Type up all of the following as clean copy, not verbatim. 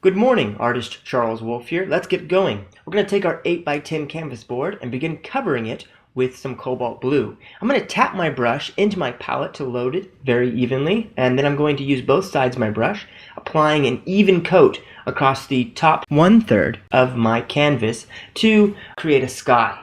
Good morning, artist Charles Wolf here. Let's get going. We're going to take our 8x10 canvas board and begin covering it with some cobalt blue. I'm going to tap my brush into my palette to load it very evenly, and then I'm going to use both sides of my brush, applying an even coat across the top 1/3 of my canvas to create a sky.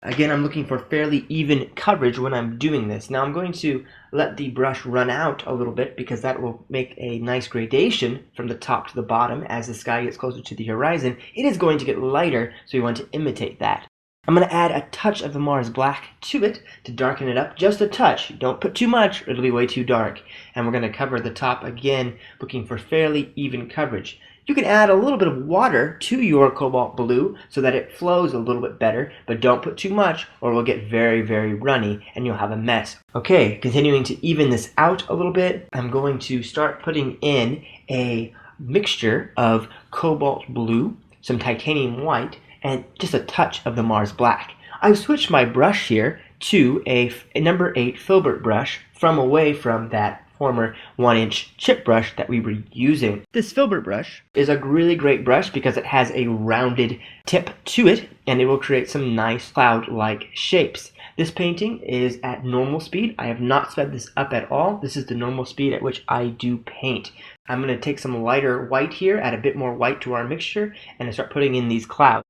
Again, I'm looking for fairly even coverage when I'm doing this. Now I'm going to let the brush run out a little bit because that will make a nice gradation from the top to the bottom as the sky gets closer to the horizon. It is going to get lighter, so we want to imitate that. I'm going to add a touch of the Mars Black to it to darken it up, just a touch. Don't put too much or it'll be way too dark. And we're going to cover the top again, looking for fairly even coverage. You can add a little bit of water to your cobalt blue so that it flows a little bit better, but don't put too much or it will get very, very runny and you'll have a mess. Okay, continuing to even this out a little bit, I'm going to start putting in a mixture of cobalt blue, some titanium white, and just a touch of the Mars Black. I've switched my brush here to a number 8 Filbert brush from away from that former 1-inch chip brush that we were using. This Filbert brush is a really great brush because it has a rounded tip to it and it will create some nice cloud-like shapes. This painting is at normal speed. I have not sped this up at all. This is the normal speed at which I do paint. I'm going to take some lighter white here, add a bit more white to our mixture, and start putting in these clouds.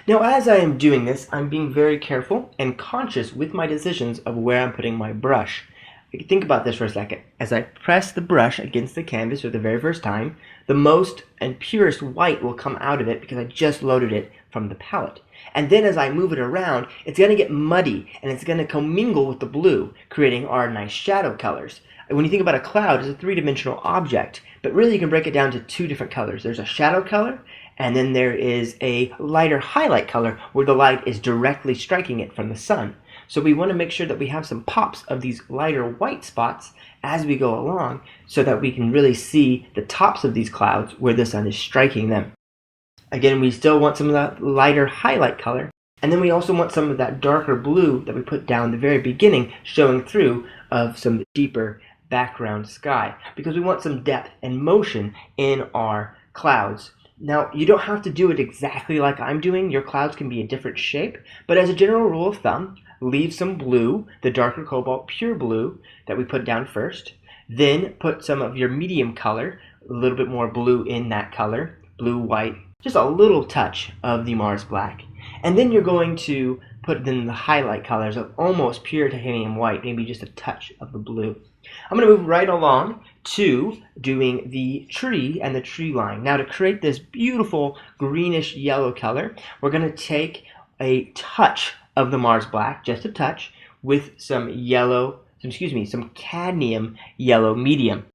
Now as I am doing this, I'm being very careful and conscious with my decisions of where I'm putting my brush. Think about this for a second. As I press the brush against the canvas for the very first time, the most and purest white will come out of it because I just loaded it from the palette. And then as I move it around, it's going to get muddy and it's going to commingle with the blue, creating our nice shadow colors. When you think about a cloud, it's a three-dimensional object, but really you can break it down to two different colors. There's a shadow color, and then there is a lighter highlight color where the light is directly striking it from the sun. So we want to make sure that we have some pops of these lighter white spots as we go along so that we can really see the tops of these clouds where the sun is striking them. Again, we still want some of that lighter highlight color, and then we also want some of that darker blue that we put down the very beginning showing through of some deeper background sky because we want some depth and motion in our clouds. Now, you don't have to do it exactly like I'm doing. Your clouds can be a different shape, but as a general rule of thumb, leave some blue, the darker cobalt pure blue that we put down first. Then put some of your medium color, a little bit more blue in that color, blue, white, just a little touch of the Mars Black. And then you're going to put in the highlight colors of almost pure titanium white, maybe just a touch of the blue. I'm going to move right along to doing the tree and the tree line. Now to create this beautiful greenish yellow color, we're going to take a touch of the Mars Black, just a touch, with some cadmium yellow medium.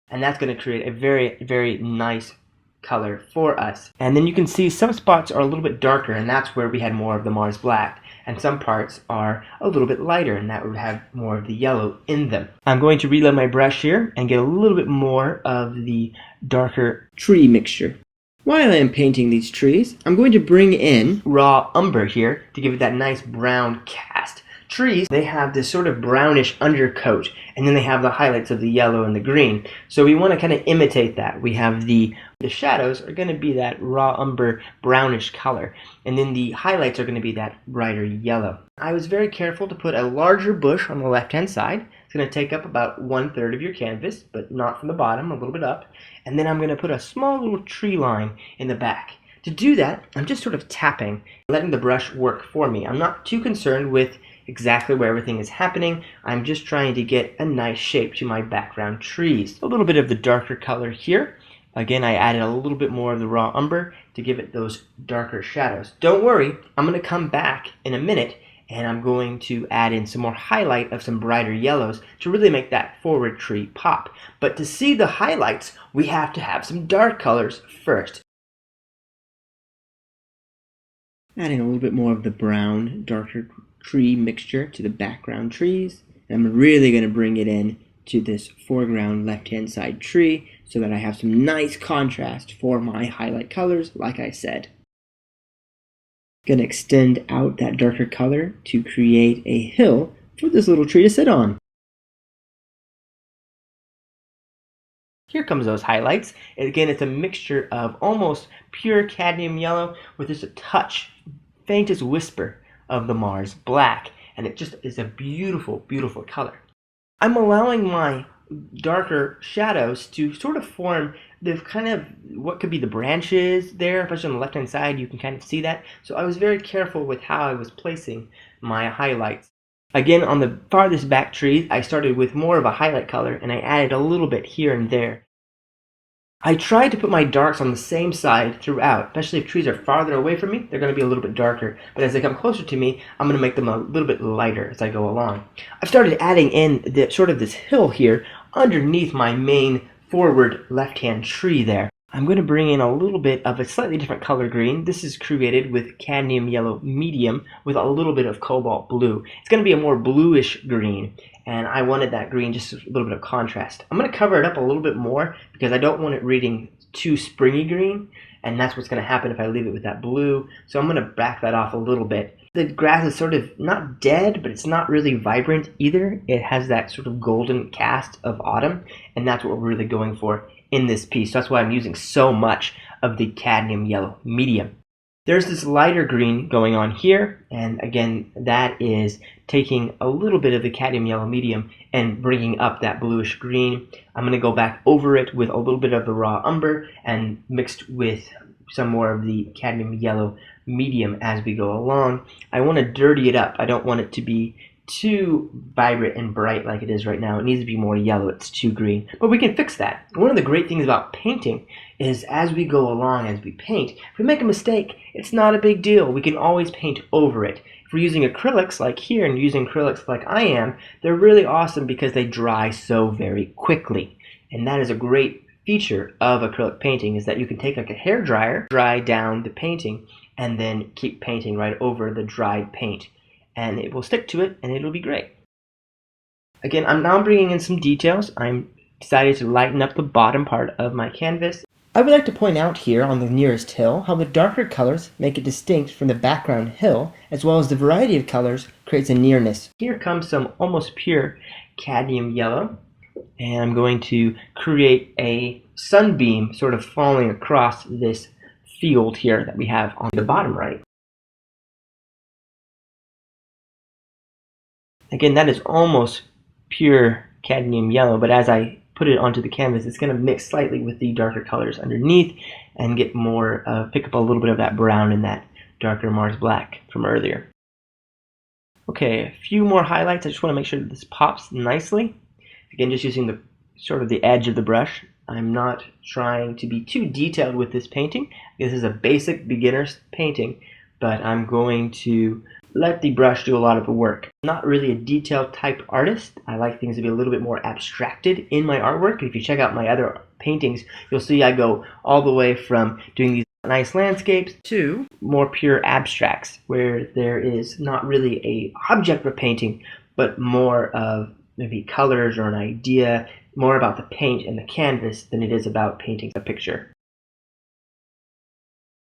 And that's going to create a very, very nice color for us. And then you can see some spots are a little bit darker, and that's where we had more of the Mars Black. And some parts are a little bit lighter, and that would have more of the yellow in them. I'm going to reload my brush here and get a little bit more of the darker tree mixture. While I am painting these trees, I'm going to bring in raw umber here to give it that nice brown cast. Trees, they have this sort of brownish undercoat, and then they have the highlights of the yellow and the green. So we want to kind of imitate that. We have the shadows are going to be that raw umber brownish color, and then the highlights are going to be that brighter yellow. I was very careful to put a larger bush on the left-hand side. It's going to take up about 1/3 of your canvas, but not from the bottom, a little bit up. And then I'm going to put a small little tree line in the back. To do that, I'm just sort of tapping, letting the brush work for me. I'm not too concerned with exactly where everything is happening. I'm just trying to get a nice shape to my background trees. A little bit of the darker color here. Again, I added a little bit more of the raw umber to give it those darker shadows. Don't worry, I'm going to come back in a minute and I'm going to add in some more highlight of some brighter yellows to really make that forward tree pop. But to see the highlights, we have to have some dark colors first. Adding a little bit more of the brown, darker tree mixture to the background trees. And I'm really going to bring it in to this foreground left-hand side tree so that I have some nice contrast for my highlight colors, like I said. Going to extend out that darker color to create a hill for this little tree to sit on. Here comes those highlights. And again, it's a mixture of almost pure cadmium yellow with just a touch, faintest whisper of the Mars black. And it just is a beautiful, beautiful color. I'm allowing my darker shadows to sort of form the kind of what could be the branches there, especially on the left hand side. You can kind of see that. So I was very careful with how I was placing my highlights. Again, on the farthest back trees, I started with more of a highlight color and I added a little bit here and there. I tried to put my darks on the same side throughout, especially if trees are farther away from me, they're going to be a little bit darker. But as they come closer to me, I'm going to make them a little bit lighter as I go along. I've started adding in the sort of this hill here underneath my main forward left-hand tree there. I'm going to bring in a little bit of a slightly different color green. This is created with cadmium yellow medium with a little bit of cobalt blue. It's going to be a more bluish green, and I wanted that green just a little bit of contrast. I'm going to cover it up a little bit more because I don't want it reading too springy green, and that's what's going to happen if I leave it with that blue. So I'm going to back that off a little bit. The grass is sort of not dead, but it's not really vibrant either. It has that sort of golden cast of autumn, and that's what we're really going for in this piece. So that's why I'm using so much of the cadmium yellow medium. There's this lighter green going on here, and again, that is taking a little bit of the cadmium yellow medium and bringing up that bluish green. I'm going to go back over it with a little bit of the raw umber and mixed with some more of the cadmium yellow medium as we go along. I want to dirty it up. I don't want it to be too vibrant and bright like it is right now. It needs to be more yellow. It's too green. But we can fix that. One of the great things about painting is as we go along, as we paint, if we make a mistake, it's not a big deal. We can always paint over it. If we're using acrylics like here and using acrylics like I am, they're really awesome because they dry so very quickly. And that is a great feature of acrylic painting, is that you can take like a hair dryer, dry down the painting, and then keep painting right over the dried paint. And it will stick to it, and it'll be great. Again, I'm now bringing in some details. I'm decided to lighten up the bottom part of my canvas. I would like to point out here on the nearest hill how the darker colors make it distinct from the background hill, as well as the variety of colors creates a nearness. Here comes some almost pure cadmium yellow, and I'm going to create a sunbeam sort of falling across this field here that we have on the bottom right. Again, that is almost pure cadmium yellow, but as I put it onto the canvas, it's going to mix slightly with the darker colors underneath and get more, pick up a little bit of that brown and that darker Mars black from earlier. Okay, a few more highlights. I just want to make sure that this pops nicely. Again, just using the sort of the edge of the brush. I'm not trying to be too detailed with this painting. This is a basic beginner's painting, but I'm going to let the brush do a lot of the work. I'm not really a detailed type artist. I like things to be a little bit more abstracted in my artwork. If you check out my other paintings, you'll see I go all the way from doing these nice landscapes to more pure abstracts, where there is not really a object of painting, but more of maybe colors or an idea, more about the paint and the canvas than it is about painting a picture.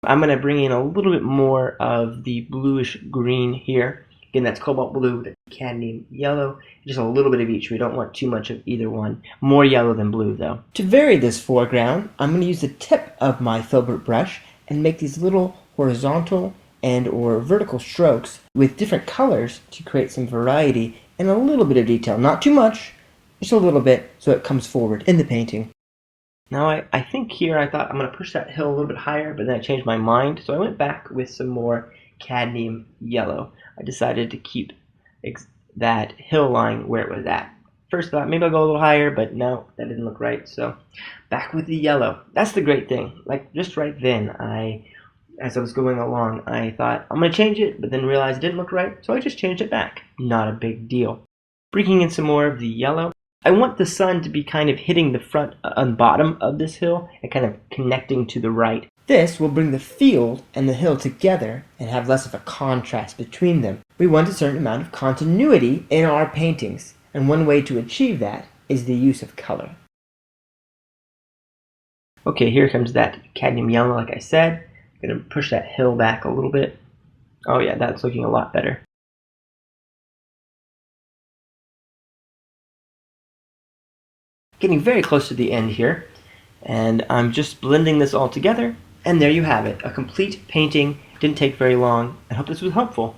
I'm going to bring in a little bit more of the bluish green here. Again, that's cobalt blue, the cadmium yellow, just a little bit of each. We don't want too much of either one. More yellow than blue, though. To vary this foreground, I'm going to use the tip of my Filbert brush and make these little horizontal and or vertical strokes with different colors to create some variety and a little bit of detail. Not too much, just a little bit, so it comes forward in the painting. Now I think here I thought I'm going to push that hill a little bit higher, but then I changed my mind, so I went back with some more cadmium yellow. I decided to keep that hill line where it was at. First thought maybe I'll go a little higher, but no, that didn't look right, so back with the yellow. That's the great thing. Like just right then, as I was going along, I thought I'm going to change it, but then realized it didn't look right, so I just changed it back. Not a big deal. Bringing in some more of the yellow. I want the sun to be kind of hitting the front and bottom of this hill and kind of connecting to the right. This will bring the field and the hill together and have less of a contrast between them. We want a certain amount of continuity in our paintings, and one way to achieve that is the use of color. Okay, here comes that cadmium yellow, like I said. I'm going to push that hill back a little bit. Oh yeah, that's looking a lot better. Getting very close to the end here, and I'm just blending this all together, and there you have it, a complete painting. Didn't take very long. I hope this was helpful.